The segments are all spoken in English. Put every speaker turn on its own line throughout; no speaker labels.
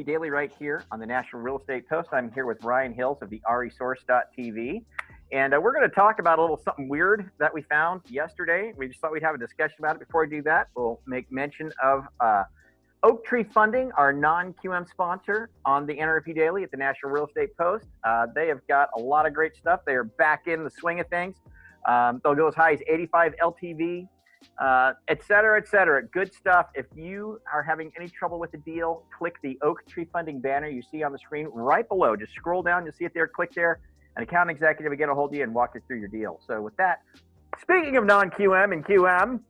NREP Daily right here on the National Real Estate Post. I'm here with Ryan Hills of the resource.tv. And we're going to talk about a little something weird that we found yesterday. We just thought we'd have a discussion about it. Before we do that, we'll make mention of Oak Tree Funding, our non-QM sponsor on the NREP Daily at the National Real Estate Post. They have got a lot of great stuff. They are back in the swing of things. They'll go as high as 85 LTV. Et cetera, et cetera. Good stuff. If you are having any trouble with the deal, click the Oak Tree Funding banner you see on the screen right below. Just scroll down, you'll see it there, click there. An account executive will get a hold of you and walk you through your deal. So with that, speaking of non-QM and QM.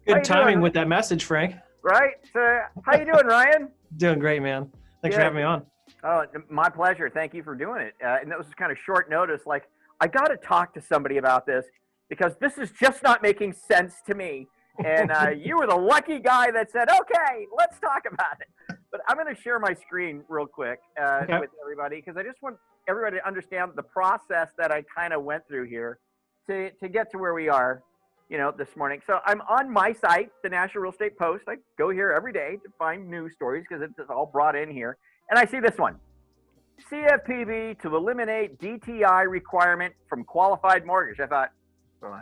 Good timing with that message, Frank.
Right? So how you doing, Ryan?
Doing great, man. Thanks for having me on.
Oh, my pleasure. Thank you for doing it. And that was kind of short notice. Like, I got to talk to somebody about this, because this is just not making sense to me. And you were the lucky guy that said, okay, let's talk about it. But I'm going to share my screen real quick with everybody, because I just want everybody to understand the process that I kind of went through here to get to where we are, this morning. So I'm on my site, the National Real Estate Post. I go here every day to find news stories because it's all brought in here. And I see this one. CFPB to eliminate DTI requirement from qualified mortgage. I thought, well,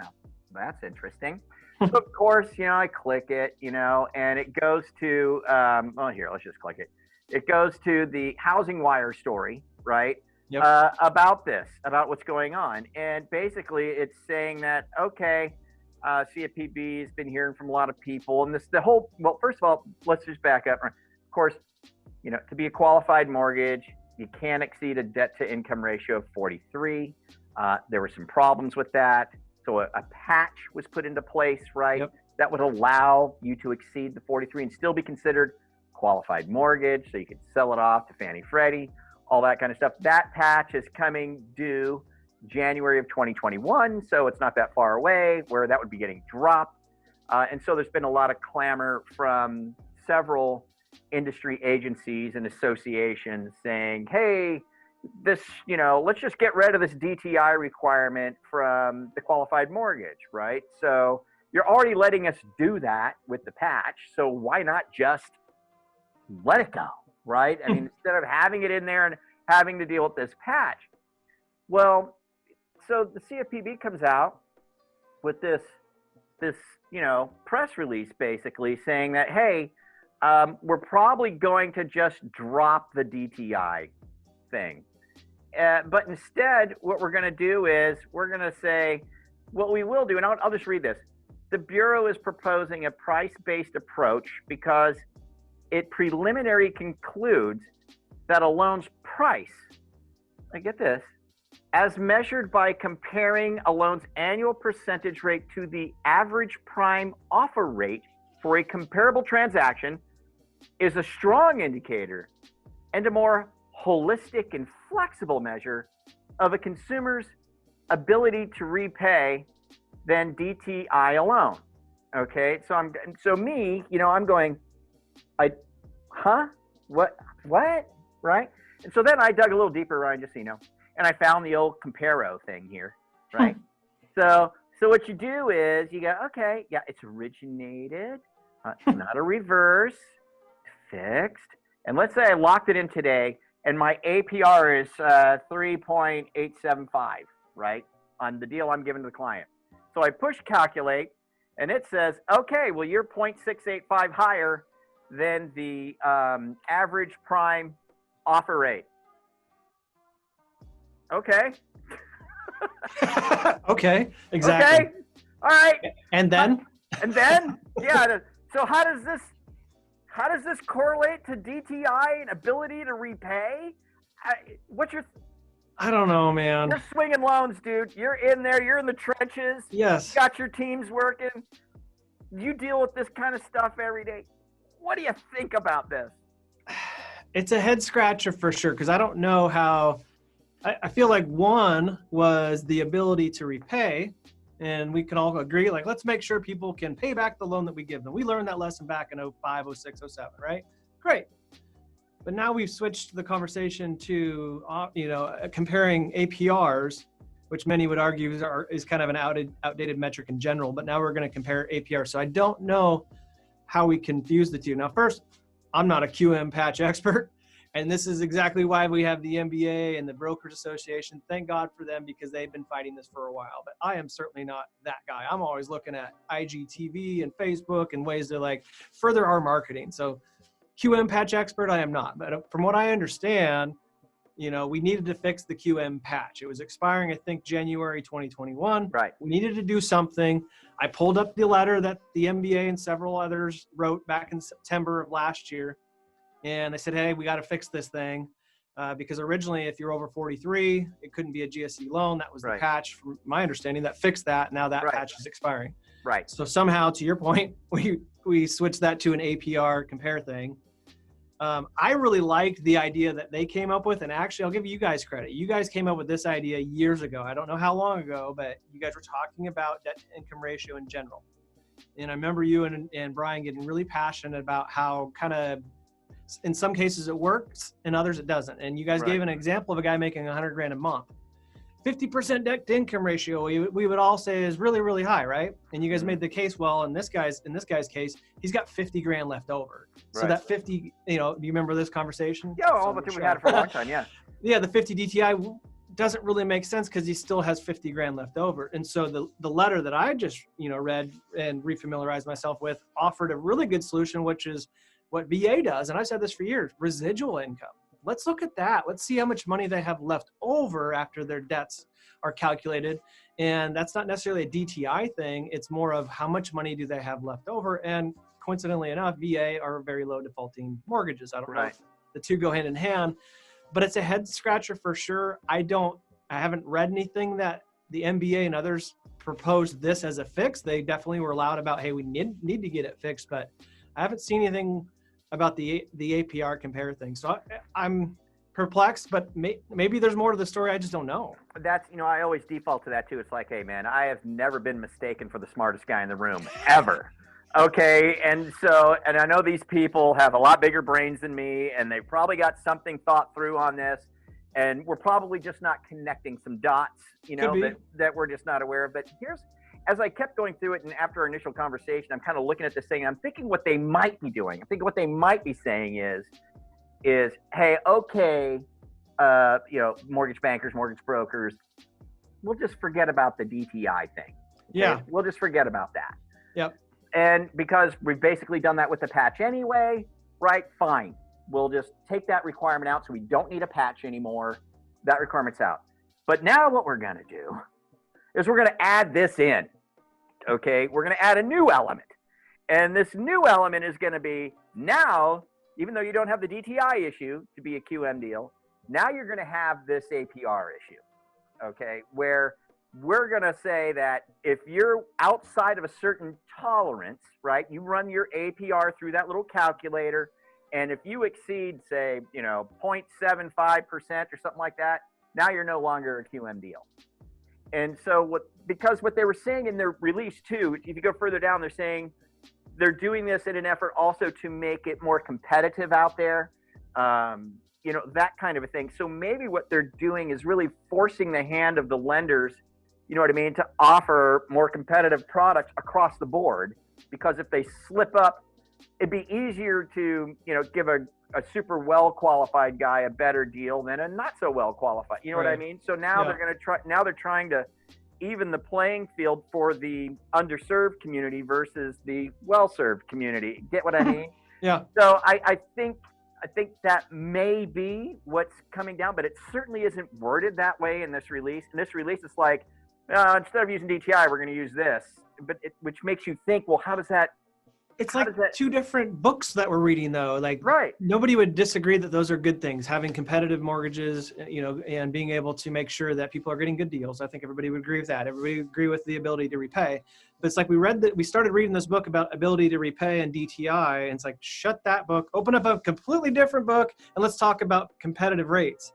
that's interesting. So of course, I click it, and it goes to, here, let's just click it. It goes to the Housing Wire story, right?
Yep.
About what's going on. And basically it's saying that, okay, CFPB has been hearing from a lot of people, and well, first of all, let's just back up. Of course, to be a qualified mortgage, you can't exceed a debt to income ratio of 43. There were some problems with that. So a patch was put into place, right?
Yep.
That would allow you to exceed the 43 and still be considered qualified mortgage. So you could sell it off to Fannie Freddie, all that kind of stuff. That patch is coming due January of 2021. So it's not that far away where that would be getting dropped. And so there's been a lot of clamor from several industry agencies and associations saying, hey, let's just get rid of this DTI requirement from the qualified mortgage, right? So you're already letting us do that with the patch. So why not just let it go, right? I mean, instead of having it in there and having to deal with this patch. Well, so the CFPB comes out with this press release basically saying that, hey, we're probably going to just drop the DTI thing. But instead, what we're going to do is we're going to say, what we will do, and I'll just read this. The Bureau is proposing a price-based approach because it preliminary concludes that a loan's price, I get this, as measured by comparing a loan's annual percentage rate to the average prime offer rate for a comparable transaction, is a strong indicator and a more holistic and flexible measure of a consumer's ability to repay than DTI alone. Okay, so I'm going, what, right? And so then I dug a little deeper, Ryan, just so you know, and I found the old Comparo thing here, right? So what you do is you go, okay, yeah, it's originated, it's not a reverse, fixed, and let's say I locked it in today, and my APR is 3.875, right, on the deal I'm giving to the client. So I push calculate, and it says, okay, well, you're 0.685 higher than the average prime offer rate. Okay.
Okay, exactly.
Okay, all right.
And then?
Yeah. So how does this correlate to DTI and ability to repay?
I don't know, man.
You're swinging loans, dude. You're in there. You're in the trenches.
Yes.
You got your teams working. You deal with this kind of stuff every day. What do you think about this?
It's a head scratcher for sure, because I don't know how. I feel like one was the ability to repay, and we can all agree, like, let's make sure people can pay back the loan that we give them. We learned that lesson back in 05, 06, 07, right? Great. But now we've switched the conversation to, comparing APRs, which many would argue is kind of an outdated metric in general, but now we're going to compare APR. So I don't know how we confuse the two. Now, first, I'm not a QM patch expert. And this is exactly why we have the NBA and the Brokers Association. Thank God for them, because they've been fighting this for a while. But I am certainly not that guy. I'm always looking at IGTV and Facebook and ways to like further our marketing. So QM patch expert, I am not. But from what I understand, you know, we needed to fix the QM patch. It was expiring, I think, January 2021.
Right.
We needed to do something. I pulled up the letter that the NBA and several others wrote back in September of last year. And they said, hey, we got to fix this thing. Because originally, if you're over 43, it couldn't be a GSE loan. That was the patch, from my understanding, that fixed that. Now that patch is expiring.
Right.
So somehow, to your point, we switched that to an APR compare thing. I really liked the idea that they came up with, and actually I'll give you guys credit. You guys came up with this idea years ago. I don't know how long ago, but you guys were talking about debt to income ratio in general. And I remember you and Brian getting really passionate about how kind of, in some cases it works, in others it doesn't. And you guys gave an example of a guy making $100,000 a month. 50% debt to income ratio, we would all say is really, really high, right? And you guys made the case, well, in this guy's case, he's got 50 grand left over. So that 50, you know, do you remember this conversation?
Yeah, all the time we had it for a long time, yeah.
Yeah, the 50 DTI doesn't really make sense because he still has 50 grand left over. And so the letter that I just, you know, read and refamiliarized myself with offered a really good solution, which is what VA does. And I've said this for years, residual income. Let's look at that. Let's see how much money they have left over after their debts are calculated. And that's not necessarily a DTI thing. It's more of how much money do they have left over. And coincidentally enough, VA are very low defaulting mortgages. I don't know if the two go hand in hand, but it's a head scratcher for sure. I haven't read anything that the NBA and others proposed this as a fix. They definitely were loud about, hey, we need to get it fixed, but I haven't seen anything about the APR compare thing. So I'm perplexed, but maybe there's more to the story. I just don't know.
That's, you know, I always default to that too. It's like, hey man, I have never been mistaken for the smartest guy in the room, ever. Okay. And I know these people have a lot bigger brains than me, and they've probably got something thought through on this, and we're probably just not connecting some dots, you know, that we're just not aware of. But as I kept going through it, and after our initial conversation, I'm kind of looking at this thing, and I'm thinking what they might be doing. I'm thinking what they might be saying is, hey, okay, you know, mortgage bankers, mortgage brokers, we'll just forget about the DTI thing. Okay?
Yeah.
We'll just forget about that.
Yep.
And because we've basically done that with the patch anyway, right? Fine. We'll just take that requirement out, so we don't need a patch anymore. That requirement's out. But now what we're going to do is we're going to add this in. Okay, we're going to add a new element. And this new element is going to be, now, even though you don't have the DTI issue to be a QM deal, now you're going to have this APR issue. Okay, where we're going to say that if you're outside of a certain tolerance, right, you run your APR through that little calculator, and if you exceed, say, you know, 0.75% or something like that, now you're no longer a QM deal. And so because what they were saying in their release too, if you go further down, they're saying they're doing this in an effort also to make it more competitive out there, you know, that kind of a thing. So maybe what they're doing is really forcing the hand of the lenders, you know what I mean, to offer more competitive products across the board, because if they slip up, it'd be easier to, you know, give a super well qualified guy a better deal than a not so well qualified. You know what I mean? So now they're trying to even the playing field for the underserved community versus the well-served community. Get what I mean?
Yeah.
So I think that may be what's coming down, but it certainly isn't worded that way in this release. In this release, it's like, instead of using DTI, we're going to use this, which makes you think, well, how does that?
It's like two different books that we're reading, though. Like, nobody would disagree that those are good things. Having competitive mortgages, you know, and being able to make sure that people are getting good deals. I think everybody would agree with that. Everybody would agree with the ability to repay. But it's like we started reading this book about ability to repay and DTI, and it's like, shut that book, open up a completely different book, and let's talk about competitive rates.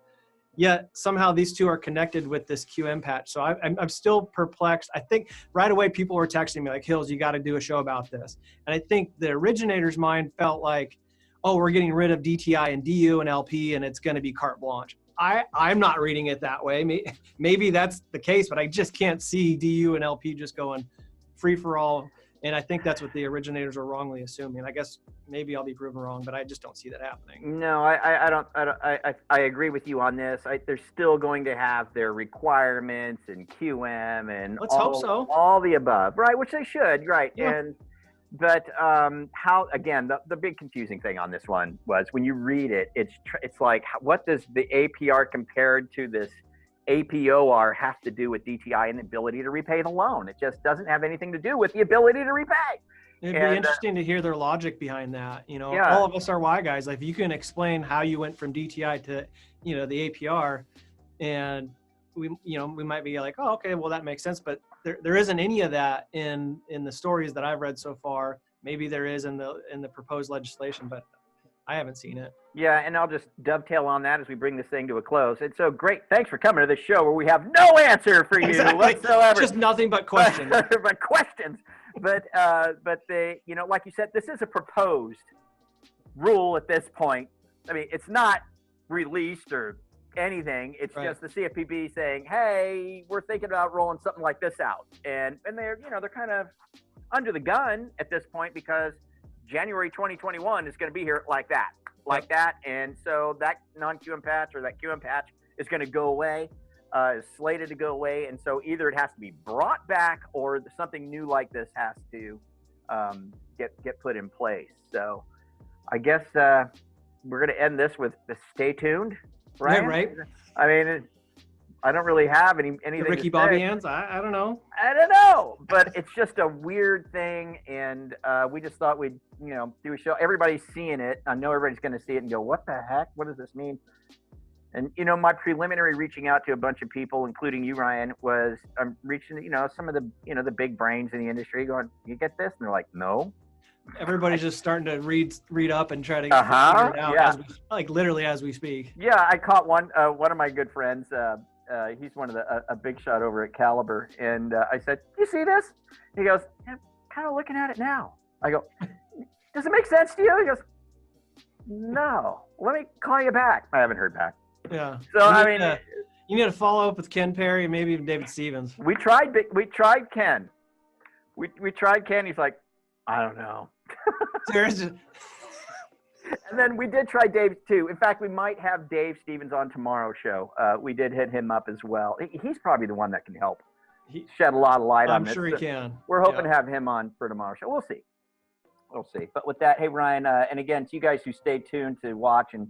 Yet somehow these two are connected with this QM patch. So I'm still perplexed. I think right away people were texting me like, Hills, you got to do a show about this. And I think the originator's mind felt like, oh, we're getting rid of DTI and DU and LP and it's going to be carte blanche. I'm not reading it that way. Maybe that's the case, but I just can't see DU and LP just going free for all. And I think that's what the originators are wrongly assuming. I guess maybe I'll be proven wrong, but I just don't see that happening.
No, I agree with you on this. They're still going to have their requirements and QM and
Let's hope so.
all the above, right? Which they should, right?
Yeah.
But how, again, the big confusing thing on this one was when you read it, it's like, what does the APR compared to this APOR have to do with DTI and the ability to repay the loan? It just doesn't have anything to do with the ability to repay.
It'd be interesting to hear their logic behind that. All of us are Y guys. Like, if you can explain how you went from DTI to, the APR, and we might be like, oh, okay, well, that makes sense. But there isn't any of that in the stories that I've read so far. Maybe there is in the proposed legislation, but I haven't seen it.
Yeah, and I'll just dovetail on that as we bring this thing to a close. And so, great, thanks for coming to this show where we have no answer for you whatsoever.
Just nothing but questions.
But questions. But they, like you said, this is a proposed rule at this point. I mean, it's not released or anything. It's just the CFPB saying, hey, we're thinking about rolling something like this out. And they're, they're kind of under the gun at this point because January 2021 is going to be here like that. And so that non-QM patch or that QM patch is going to go away, is slated to go away. And so either it has to be brought back or something new like this has to get put in place. So I guess we're going to end this with the stay tuned, right?
Yeah, right.
I mean, I don't really have anything.
The Ricky Bobby hands? I don't know.
I don't know, but it's just a weird thing, and we just thought we'd do a show. Everybody's seeing it. I know everybody's going to see it and go, "What the heck? What does this mean?" And my preliminary reaching out to a bunch of people, including you, Ryan, was I'm reaching some of the the big brains in the industry, going, "You get this?" And they're like, "No."
Everybody's just starting to read up and try to figure it out literally as we speak.
Yeah, I caught one of my good friends. He's one of a big shot over at Caliber, and I said, "You see this?" He goes, "I'm kind of looking at it now." I go, "Does it make sense to you?" He goes, "No." Let me call you back. I haven't heard back.
Yeah.
So
you need to follow up with Ken Perry and maybe even David Stevens.
We tried Ken. We tried Ken. He's like, "I don't know." And then we did try Dave too. In fact, we might have Dave Stevens on tomorrow's show. We did hit him up as well. He's probably the one that can help shed a lot of light on this.
I'm sure he can.
We're hoping to have him on for tomorrow's show. We'll see. But with that, hey, Ryan, and again, to you guys who stay tuned to watch and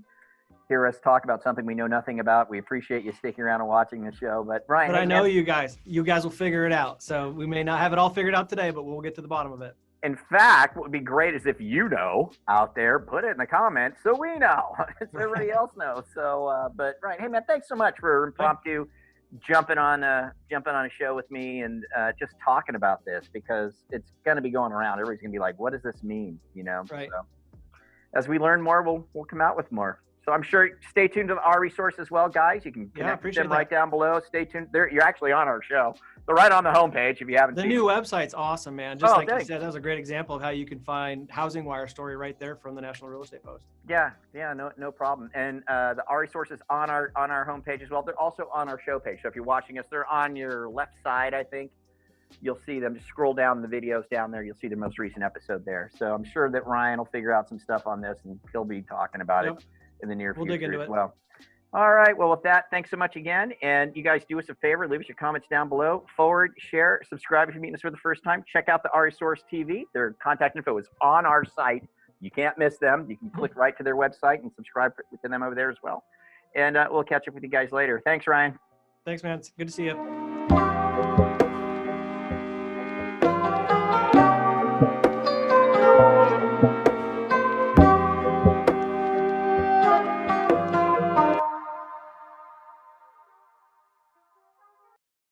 hear us talk about something we know nothing about, we appreciate you sticking around and watching the show. But Ryan,
I know you guys will figure it out. So we may not have it all figured out today, but we'll get to the bottom of it.
In fact, what would be great is if out there, put it in the comments so we know, so everybody else knows. So, but Ryan, hey man, thanks so much for impromptu jumping on a show with me and just talking about this, because it's going to be going around. Everybody's going to be like, what does this mean?
Right.
So, as we learn more, we'll come out with more. So I'm sure, stay tuned to our resource as well, guys. You can connect with them right down below. Stay tuned. You're actually on our show. They're right on the homepage if you haven't seen it.
The new website's awesome, man. Just like you said, that was a great example of how you can find Housing Wire story right there from the National Real Estate Post.
Yeah, no problem. And the our resources on our homepage as well. They're also on our show page. So if you're watching us, they're on your left side, I think. You'll see them. Just scroll down the videos down there. You'll see the most recent episode there. So I'm sure that Ryan will figure out some stuff on this, and he'll be talking about it in the near future
dig into
as well. All right. Well, with that, thanks so much again. And you guys do us a favor. Leave us your comments down below. Forward, share, subscribe if you're meeting us for the first time. Check out the RE Source TV. Their contact info is on our site. You can't miss them. You can click right to their website and subscribe to them over there as well. And we'll catch up with you guys later. Thanks, Ryan.
Thanks, man. It's good to see you.